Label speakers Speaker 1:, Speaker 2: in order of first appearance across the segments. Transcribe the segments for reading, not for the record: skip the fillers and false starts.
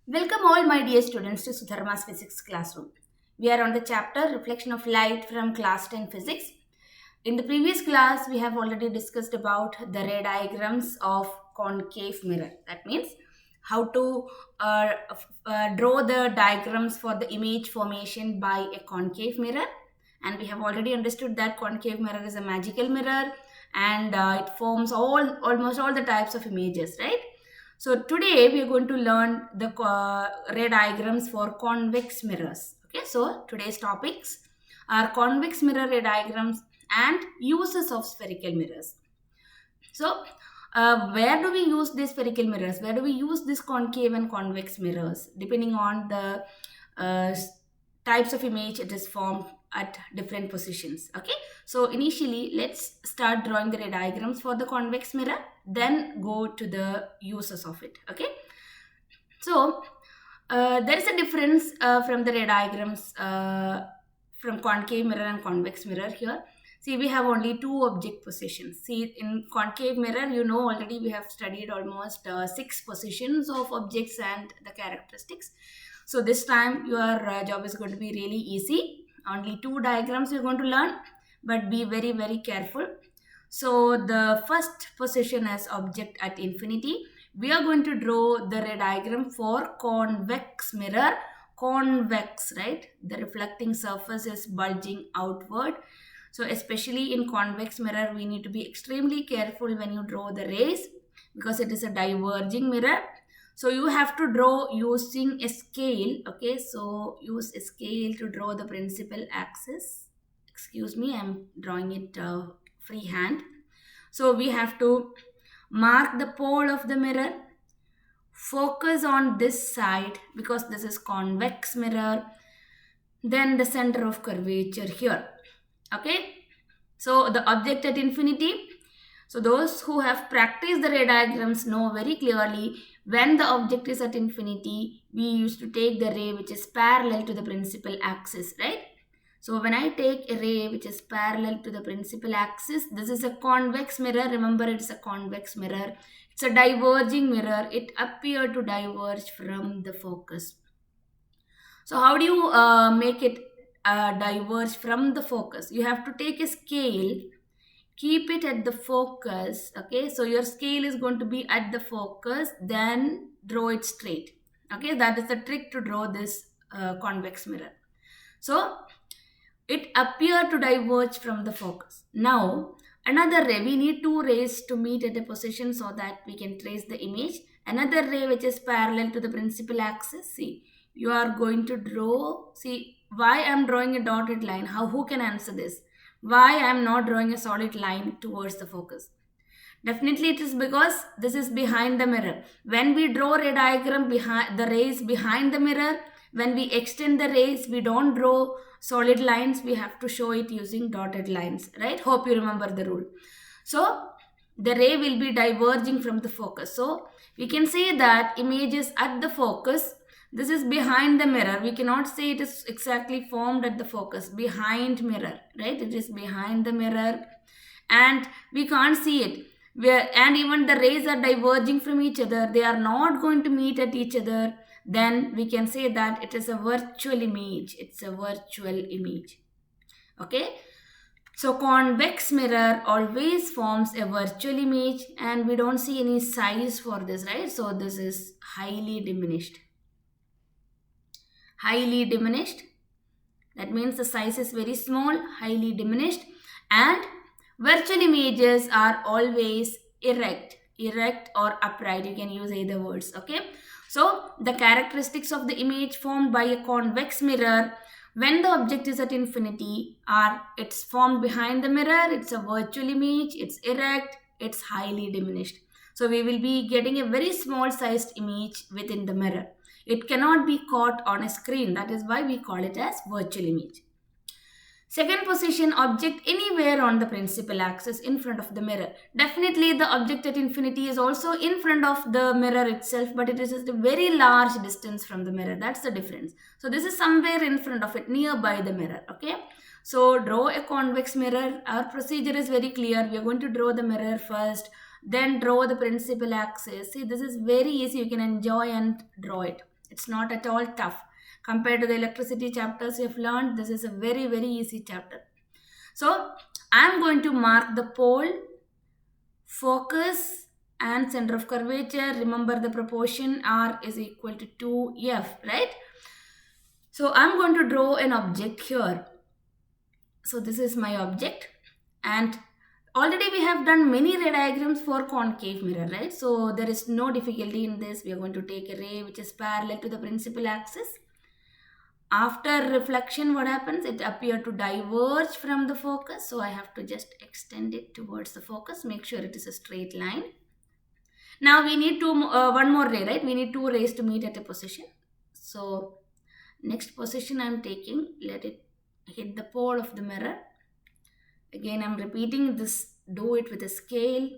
Speaker 1: Welcome all my dear students to Sudharma's Physics Classroom. We are on the chapter Reflection of Light from Class 10 Physics. In the previous class, we have already discussed about the ray diagrams of concave mirror. That means how to draw the diagrams for the image formation by a concave mirror. And we have already understood that concave mirror is a magical mirror and it forms almost all the types of images, right? So today we are going to learn the ray diagrams for convex mirrors. Okay, so today's topics are convex mirror ray diagrams and uses of spherical mirrors. So, where do we use these spherical mirrors? Where do we use these concave and convex mirrors? Depending on the types of image it is formed at different positions. Okay, so initially let's start drawing the ray diagrams for the convex mirror, then go to the uses of it. Okay, so there is a difference from the ray diagrams from concave mirror and convex mirror here. See, we have only two object positions. See, in concave mirror, you know already we have studied almost 6 positions of objects and the characteristics. So this time your job is going to be really easy. Only two diagrams you're going to learn, but be very, very careful. So the first position is object at infinity. We are going to draw the ray diagram for convex mirror. Convex, right? The reflecting surface is bulging outward. So especially in convex mirror, we need to be extremely careful when you draw the rays because it is a diverging mirror. So you have to draw using a scale. Okay, so use a scale to draw the principal axis. Excuse me, I'm drawing it freehand. So we have to mark the pole of the mirror, focus on this side because this is convex mirror, then the center of curvature here. Okay, so the object at infinity. So those who have practiced the ray diagrams know very clearly when the object is at infinity, we used to take the ray which is parallel to the principal axis, right? So when I take a ray which is parallel to the principal axis, this is a convex mirror. Remember, it's a convex mirror. It's a diverging mirror. It appeared to diverge from the focus. So how do you make it diverge from the focus? You have to take a scale, keep it at the focus. Okay, so your scale is going to be at the focus, then draw it straight. Okay, that is the trick to draw this convex mirror. So it appeared to diverge from the focus. Now another ray, we need two rays to meet at a position so that we can trace the image. Another ray which is parallel to the principal axis. See, you are going to draw. See, why I am drawing a dotted line? Who can answer this? Why I am not drawing a solid line towards the focus? Definitely it is because this is behind the mirror. When we draw a diagram behind the rays behind the mirror, when we extend the rays, we don't draw solid lines. We have to show it using dotted lines, right? Hope you remember the rule. So the ray will be diverging from the focus. So we can say that image is at the focus. This is behind the mirror. We cannot say it is exactly formed at the focus. Behind mirror, right? It is behind the mirror and we can't see it. And even the rays are diverging from each other. They are not going to meet at each other. Then we can say that it is a virtual image. It's a virtual image. Okay. So convex mirror always forms a virtual image and we don't see any size for this, right? So this is highly diminished. Highly diminished. That means the size is very small, highly diminished, and virtual images are always erect or upright. You can use either words. Okay, so the characteristics of the image formed by a convex mirror when the object is at infinity are it's formed behind the mirror, it's a virtual image, it's erect, it's highly diminished. So we will be getting a very small sized image within the mirror. It cannot be caught on a screen. That is why we call it as virtual image. Second position, object anywhere on the principal axis in front of the mirror. Definitely the object at infinity is also in front of the mirror itself, but it is just a very large distance from the mirror. That's the difference. So this is somewhere in front of it, nearby the mirror. Okay. So draw a convex mirror. Our procedure is very clear. We are going to draw the mirror first, then draw the principal axis. See, this is very easy. You can enjoy and draw it. It's not at all tough. Compared to the electricity chapters you've learned, this is a very, very easy chapter. So I'm going to mark the pole, focus, and center of curvature. Remember the proportion R is equal to 2F, right? So I'm going to draw an object here. So this is my object, and already we have done many ray diagrams for concave mirror, right? So there is no difficulty in this. We are going to take a ray which is parallel to the principal axis. After reflection, what happens? It appears to diverge from the focus. So I have to just extend it towards the focus. Make sure it is a straight line. Now we need one more ray, right? We need two rays to meet at a position. So next position I'm taking, let it hit the pole of the mirror. Again, I'm repeating this. Do it with a scale.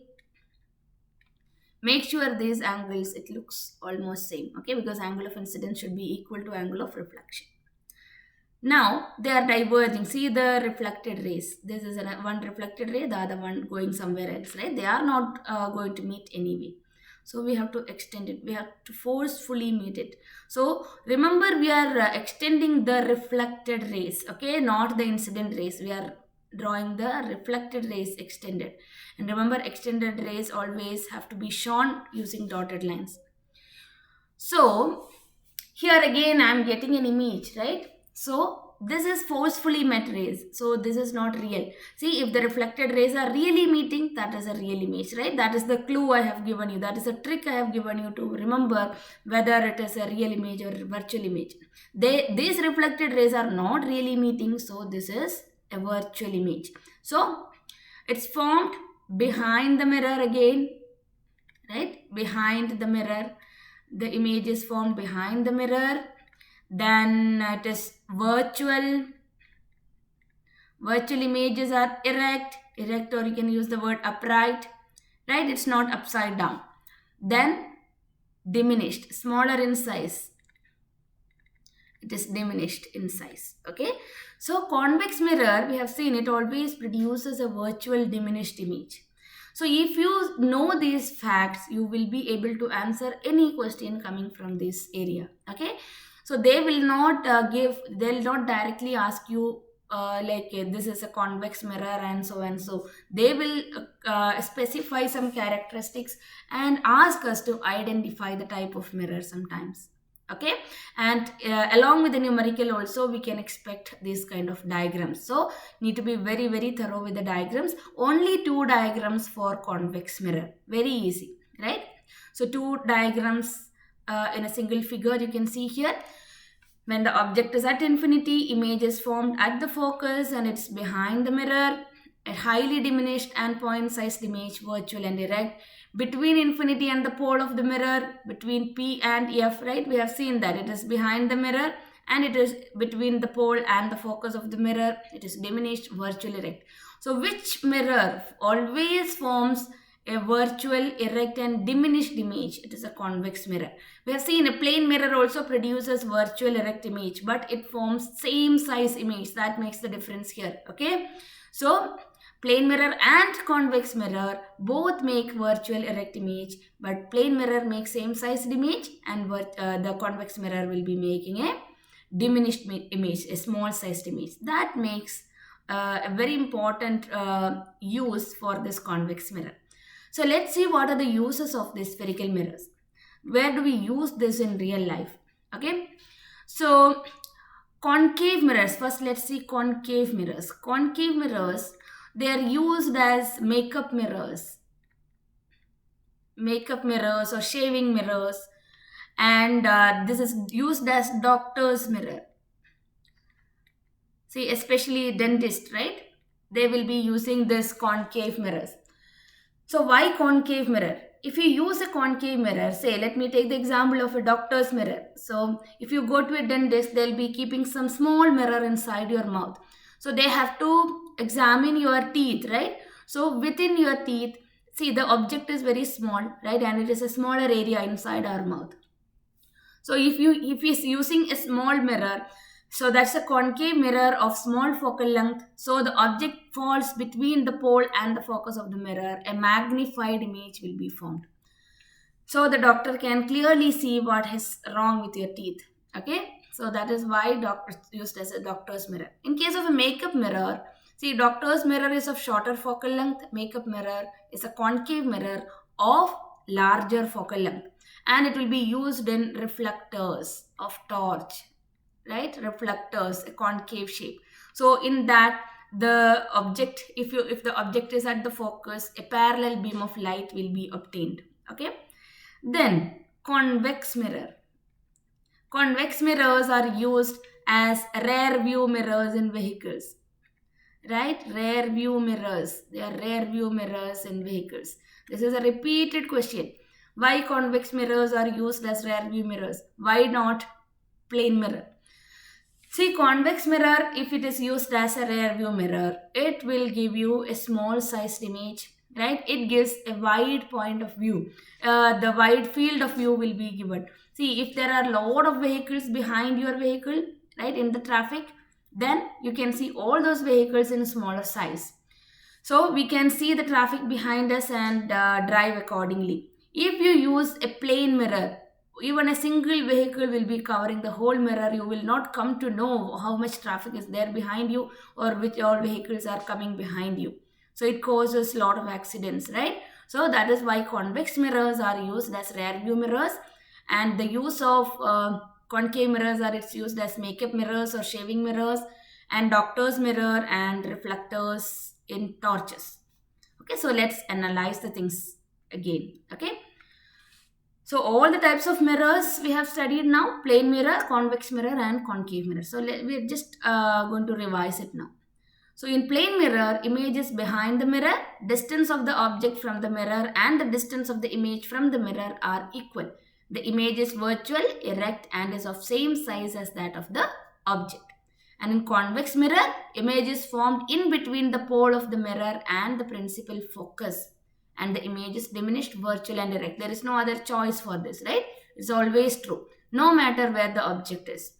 Speaker 1: Make sure these angles, it looks almost same, okay? Because angle of incidence should be equal to angle of reflection. Now they are diverging. See the reflected rays. This is one reflected ray, the other one going somewhere else, right? They are not going to meet anyway. So we have to extend it. We have to forcefully meet it. So remember, we are extending the reflected rays, okay? Not the incident rays. We are drawing the reflected rays extended. And remember, extended rays always have to be shown using dotted lines. So here again, I am getting an image, right? So this is forcefully met rays. So this is not real. See, if the reflected rays are really meeting, that is a real image, right? That is the clue I have given you. That is a trick I have given you to remember whether it is a real image or a virtual image. These reflected rays are not really meeting. So this is a virtual image. So it's formed behind the mirror again, right? Behind the mirror. The image is formed behind the mirror. Then it is virtual. Virtual images are erect, or you can use the word upright, right? It's not upside down. Then diminished, smaller in size. It is diminished in size, okay? So convex mirror, we have seen it always produces a virtual diminished image. So if you know these facts, you will be able to answer any question coming from this area, okay? So they will not they'll not directly ask you this is a convex mirror and so and so. They will specify some characteristics and ask us to identify the type of mirror sometimes, okay? And along with the numerical also, we can expect these kind of diagrams. So need to be very, very thorough with the diagrams. Only 2 diagrams for convex mirror. Very easy, right? So 2 diagrams in a single figure you can see here. When the object is at infinity, image is formed at the focus and it's behind the mirror. A highly diminished and point-sized image, virtual and erect. Between infinity and the pole of the mirror, between P and F, right? We have seen that it is behind the mirror and it is between the pole and the focus of the mirror. It is diminished, virtual, erect. So which mirror always forms a virtual, erect and diminished image? It is a convex mirror. We have seen a plane mirror also produces virtual erect image, but it forms same size image. That makes the difference here, okay? So plane mirror and convex mirror both make virtual erect image, but plane mirror makes same sized image and the convex mirror will be making a diminished image, a small sized image. That makes a very important use for this convex mirror. So let's see what are the uses of these spherical mirrors. Where do we use this in real life? Okay. So concave mirrors. First, let's see concave mirrors. Concave mirrors, they are used as makeup mirrors. Makeup mirrors or shaving mirrors. And this is used as doctor's mirror. See, especially dentists, right? They will be using this concave mirrors. So why concave mirror? If you use a concave mirror, say, let me take the example of a doctor's mirror. So if you go to a dentist, they'll be keeping some small mirror inside your mouth. So they have to examine your teeth, right? So within your teeth, see, the object is very small, right? And it is a smaller area inside our mouth. So if he's using a small mirror, so that's a concave mirror of small focal length. So the object falls between the pole and the focus of the mirror. A magnified image will be formed. so the doctor can clearly see what is wrong with your teeth. Okay, so that is why doctors used as a doctor's mirror. In case of a makeup mirror, see, doctor's mirror is of shorter focal length, makeup mirror is a concave mirror of larger focal length, and it will be used in reflectors of torch, right? Reflectors, a concave shape. So in that, the object, if the object is at the focus, a parallel beam of light will be obtained. Okay, then convex mirror. Convex mirrors are used as rear view mirrors in vehicles, right? Rear view mirrors, they are rear view mirrors in vehicles. This is a repeated question. Why convex mirrors are used as rear view mirrors? Why not plane mirror? See, convex mirror, if it is used as a rear view mirror, it will give you a small sized image, right? It gives a wide point of view. The wide field of view will be given. See, if there are a lot of vehicles behind your vehicle, right, in the traffic, then you can see all those vehicles in a smaller size. So we can see the traffic behind us and drive accordingly. If you use a plane mirror, even a single vehicle will be covering the whole mirror. You will not come to know how much traffic is there behind you or which all vehicles are coming behind you. So it causes a lot of accidents, right? So that is why convex mirrors are used as rear view mirrors, and the use of concave mirrors are it's used as makeup mirrors or shaving mirrors, and doctor's mirror and reflectors in torches. Okay, so let's analyze the things again. Okay, so all the types of mirrors we have studied now: plane mirror, convex mirror, and concave mirror. So we're just going to revise it now. So in plane mirror, image is behind the mirror, distance of the object from the mirror and the distance of the image from the mirror are equal. The image is virtual, erect, and is of same size as that of the object. And in convex mirror, image is formed in between the pole of the mirror and the principal focus, and the image is diminished, virtual, and erect. There is no other choice for this, right? It's always true, no matter where the object is.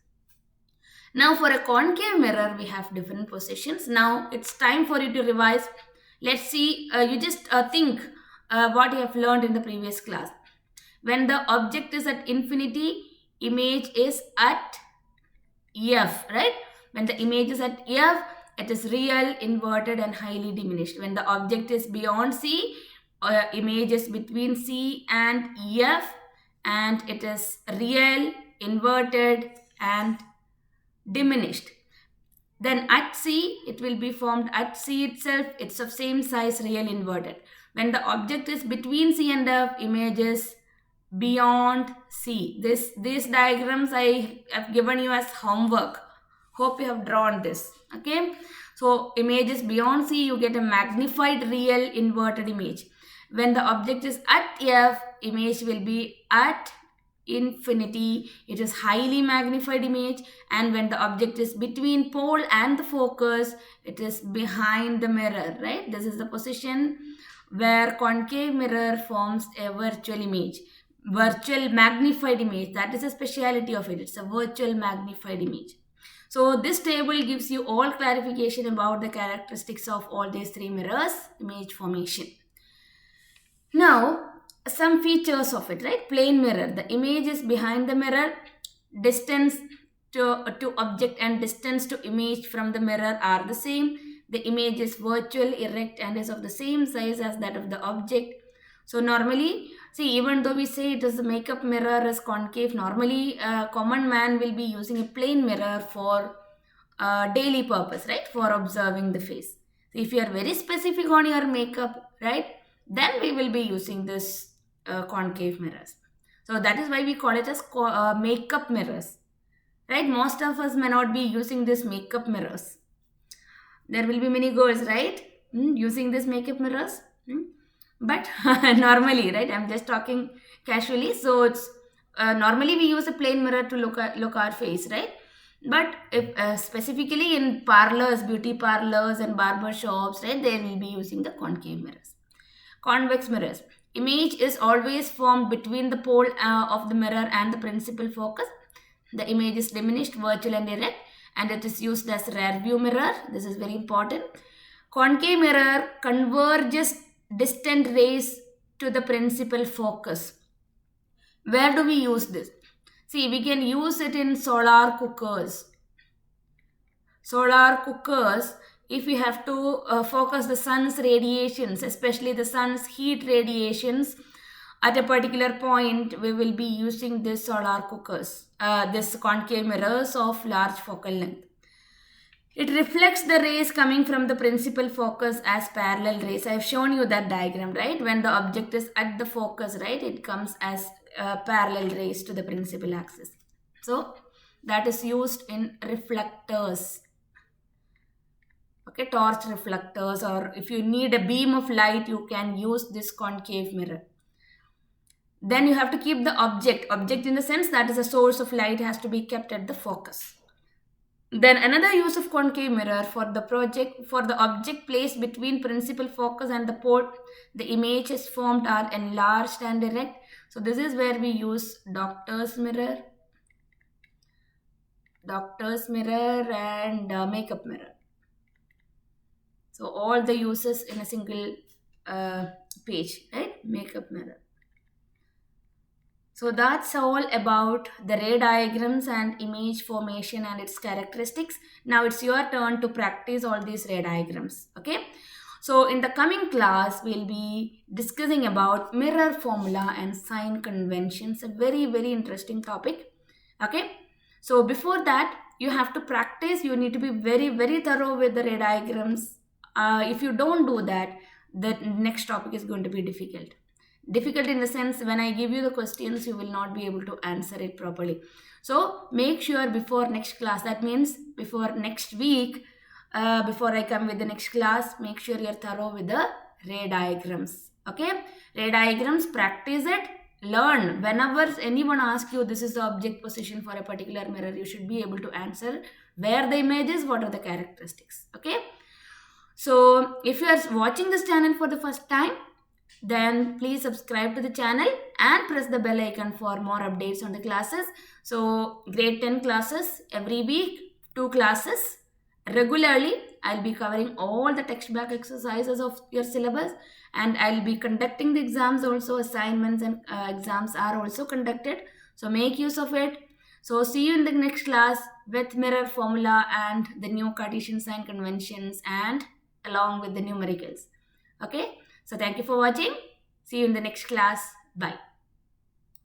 Speaker 1: Now for a concave mirror, we have different positions. Now it's time for you to revise. Let's see, you just think what you have learned in the previous class. When the object is at infinity, image is at F, right? When the image is at F, it is real, inverted, and highly diminished. When the object is beyond C, image is between C and F, and it is real, inverted, and diminished. Then at C, it will be formed at C itself. It's of same size, real, inverted. When the object is between C and F, image is beyond C. These diagrams I have given you as homework. Hope you have drawn this. Okay. So image is beyond C, you get a magnified real inverted image. When the object is at F, image will be at infinity. It is highly magnified image. And when the object is between pole and the focus, it is behind the mirror, right? This is the position where concave mirror forms a virtual image. Virtual magnified image, that is a speciality of it. It's a virtual magnified image. So this table gives you all clarification about the characteristics of all these three mirrors, image formation. Now, some features of it, right? Plane mirror, the image is behind the mirror, distance to object and distance to image from the mirror are the same. The image is virtual, erect, and is of the same size as that of the object. So normally, see, even though we say it is a makeup mirror is concave, normally a common man will be using a plane mirror for daily purpose, right? For observing the face. So if you are very specific on your makeup, right, then we will be using this concave mirrors. So that is why we call it as makeup mirrors, right? Most of us may not be using this makeup mirrors. There will be many girls, right, using this makeup mirrors. But normally, right, I'm just talking casually. So it's normally we use a plane mirror to look our face, right? But if specifically in parlors, beauty parlors and barber shops, right, they will be using the concave mirrors. Convex mirrors. Image is always formed between the pole of the mirror and the principal focus. The image is diminished, virtual, and erect, and it is used as rear view mirror. This is very important. Concave mirror converges distant rays to the principal focus. Where do we use this? See, we can use it in solar cookers. Solar cookers, if we have to focus the sun's radiations, especially the sun's heat radiations, at a particular point, we will be using this solar cookers, this concave mirrors of large focal length. It reflects the rays coming from the principal focus as parallel rays. I have shown you that diagram, right? When the object is at the focus, right, it comes as parallel rays to the principal axis. So that is used in reflectors. Okay, torch reflectors, or if you need a beam of light, you can use this concave mirror. Then you have to keep the object in the sense that is a source of light has to be kept at the focus. Then another use of concave mirror for the object placed between principal focus and the port, the image is formed are enlarged and erect. So this is where we use doctor's mirror and makeup mirror. So all the uses in a single page, right? Makeup mirror. So that's all about the ray diagrams and image formation and its characteristics. Now it's your turn to practice all these ray diagrams. Okay. So in the coming class, we'll be discussing about mirror formula and sign conventions. A very, very interesting topic. Okay. So before that, you have to practice. You need to be very, very thorough with the ray diagrams. If you don't do that, the next topic is going to be difficult. Difficult in the sense when I give you the questions, you will not be able to answer it properly. So make sure before next class, that means before next week, before I come with the next class, make sure you're thorough with the ray diagrams. Okay, ray diagrams, practice it, learn. Whenever anyone asks you this is the object position for a particular mirror, you should be able to answer where the image is, what are the characteristics. Okay, so if you are watching this channel for the first time, then please subscribe to the channel and press the bell icon for more updates on the classes. So grade 10 classes every week, 2 classes regularly. I'll be covering all the text back exercises of your syllabus, and I'll be conducting the exams also. Assignments and exams are also conducted, so make use of it. So see you in the next class with mirror formula and the new Cartesian sign conventions and along with the numericals. Okay, so thank you for watching. See you in the next class. Bye.